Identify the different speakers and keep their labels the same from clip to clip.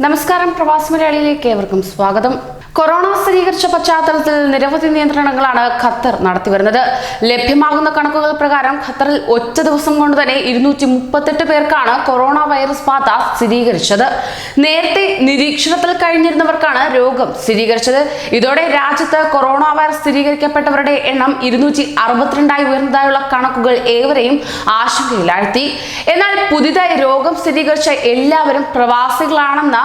Speaker 1: നമസ്കാരം, പ്രവാസി മലയാളിയിലേക്ക് ഏവർക്കും സ്വാഗതം. കൊറോണ സ്ഥിരീകരിച്ച പശ്ചാത്തലത്തിൽ നിരവധി നിയന്ത്രണങ്ങളാണ് ഖത്തർ നടത്തിവരുന്നത്. ലഭ്യമാകുന്ന കണക്കുകൾ പ്രകാരം ഖത്തറിൽ ഒറ്റ ദിവസം കൊണ്ട് തന്നെ 238 പേർക്കാണ് കൊറോണ വൈറസ് ബാധ സ്ഥിരീകരിച്ചത്. നേരത്തെ നിരീക്ഷണത്തിൽ കഴിഞ്ഞിരുന്നവർക്കാണ് രോഗം സ്ഥിരീകരിച്ചത്. ഇതോടെ രാജ്യത്ത് കൊറോണ വൈറസ് സ്ഥിരീകരിക്കപ്പെട്ടവരുടെ എണ്ണം 262 ഉയർന്നതായുള്ള കണക്കുകൾ ഏവരെയും ആശങ്കയിലാഴ്ത്തി. എന്നാൽ പുതിയതായി രോഗം സ്ഥിരീകരിച്ച എല്ലാവരും പ്രവാസികളാണെന്ന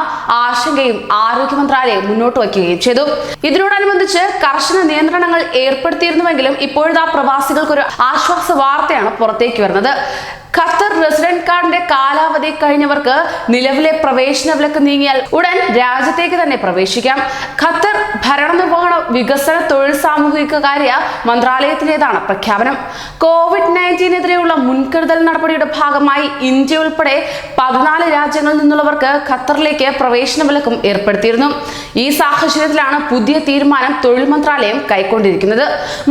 Speaker 1: ആശങ്കയും ആരോഗ്യ മന്ത്രാലയം മുന്നോട്ട് വയ്ക്കുകയും ചെയ്തു. ഇതിനോടനുബന്ധിച്ച് കർശന നിയന്ത്രണങ്ങൾ ഏർപ്പെടുത്തിയിരുന്നുവെങ്കിലും ഇപ്പോഴത്തെ പ്രവാസികൾക്കൊരു ആശ്വാസ വാർത്തയാണ് പുറത്തേക്ക് വരുന്നത്. ഖത്തർ റെസിഡന്റ് കാർഡിന്റെ കാലാവധി കഴിഞ്ഞവർക്ക് നിലവിലെ പ്രവേശന വിലക്ക് നീങ്ങിയാൽ ഉടൻ രാജ്യത്തേക്ക് തന്നെ പ്രവേശിക്കാം. ഖത്തർ ഭരണനിർവഹണ വികസന തൊഴിൽ സാമൂഹിക കാര്യ മന്ത്രാലയത്തിന്റേതാണ് പ്രഖ്യാപനം. കോവിഡ്-19 മുൻകരുതൽ നടപടിയുടെ ഭാഗമായി ഇന്ത്യ ഉൾപ്പെടെ 14 രാജ്യങ്ങളിൽ നിന്നുള്ളവർക്ക് ഖത്തറിലേക്ക് പ്രവേശന വിലക്കും ഏർപ്പെടുത്തിയിരുന്നു. ഈ സാഹചര്യത്തിലാണ് പുതിയ തീരുമാനം തൊഴിൽ മന്ത്രാലയം കൈക്കൊണ്ടിരിക്കുന്നത്.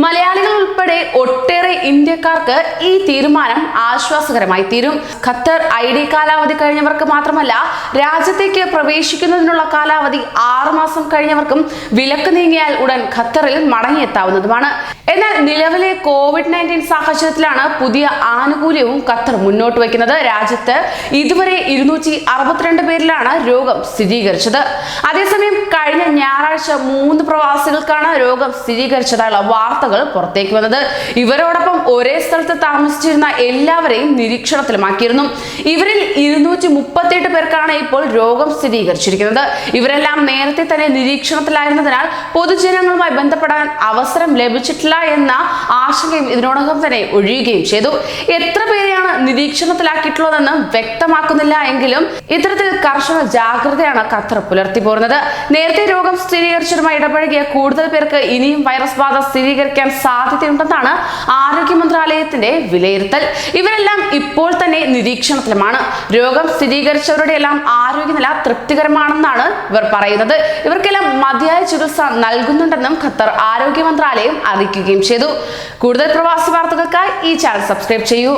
Speaker 1: മലയാളികൾ ഉൾപ്പെടെ ഒട്ടേറെ ഇന്ത്യക്കാർക്ക് ഈ തീരുമാനം ആശ്വാസകരമായി തീരും. ഖത്തർ ID കാലാവധി കഴിഞ്ഞവർക്ക് മാത്രമല്ല, രാജ്യത്തേക്ക് പ്രവേശിക്കുന്നതിനുള്ള കാലാവധി 6 മാസം കഴിഞ്ഞവർക്കും വിലക്ക് നീങ്ങിയാൽ ഉടൻ ഖത്തറിൽ മടങ്ങിയെത്താവുന്നതുമാണ്. എന്നാൽ നിലവിലെ കോവിഡ്-19 സാഹചര്യത്തിലാണ് പുതിയ ആനുകൂല്യവും ഖത്തർ മുന്നോട്ട് വയ്ക്കുന്നത്. രാജ്യത്ത് ഇതുവരെ 262 പേരിലാണ് രോഗം സ്ഥിരീകരിച്ചത്. അതേസമയം കഴിഞ്ഞ ഞായറാഴ്ച 3 പ്രവാസികൾക്കാണ് രോഗം സ്ഥിരീകരിച്ചതായുള്ള വാർത്തകൾ പുറത്തേക്ക് വന്നത്. ഇവരോടൊപ്പം ഒരേ സ്ഥലത്ത് താമസിച്ചിരുന്ന എല്ലാവരെയും നിരീക്ഷണത്തിലുമാക്കിയിരുന്നു. ഇവരിൽ 238 പേർക്കാണ് ഇപ്പോൾ രോഗം സ്ഥിരീകരിച്ചിരിക്കുന്നത്. ഇവരെല്ലാം നേരത്തെ തന്നെ നിരീക്ഷണത്തിലായിരുന്നതിനാൽ പൊതുജനങ്ങളുമായി ബന്ധപ്പെടാൻ അവസരം ലഭിച്ചിട്ടില്ല എന്ന ആശങ്കയും ഇതിനോടകം തന്നെ ഒഴിയുകയും ചെയ്തു. എത്ര പേരെയാണ് നിരീക്ഷണത്തിലാക്കിയിട്ടുള്ളതെന്ന് വ്യക്തമാക്കുന്നില്ല എങ്കിലും ഇത്തരത്തിൽ കർശന ജാഗ്രതയാണ് ഖത്തർ പുലർത്തി പോരുന്നത്. നേരത്തെ രോഗം സ്ഥിരീകരിച്ചവരുമായി ഇടപഴകിയ കൂടുതൽ പേർക്ക് ഇനിയും വൈറസ് ബാധ സ്ഥിരീകരിക്കാൻ സാധ്യതയുണ്ടെന്നാണ് ആരോഗ്യ മന്ത്രാലയത്തിന്റെ വിലയിരുത്തൽ. ഇവരെല്ലാം ഇപ്പോൾ തന്നെ നിരീക്ഷണത്തിലുമാണ്. രോഗം സ്ഥിരീകരിച്ചവരുടെ എല്ലാം ആരോഗ്യനില തൃപ്തികരമാണെന്നാണ് ഇവർ പറയുന്നത്. ഇവർക്കെല്ലാം മതിയായ ചികിത്സ നൽകുന്നുണ്ടെന്നും ഖത്തർ ആരോഗ്യ മന്ത്രാലയം അറിയിക്കുകയും ചെയ്തു. കൂടുതൽ പ്രവാസി വാർത്തകൾക്കായി ഈ ചാനൽ സബ്സ്ക്രൈബ് ചെയ്യൂ.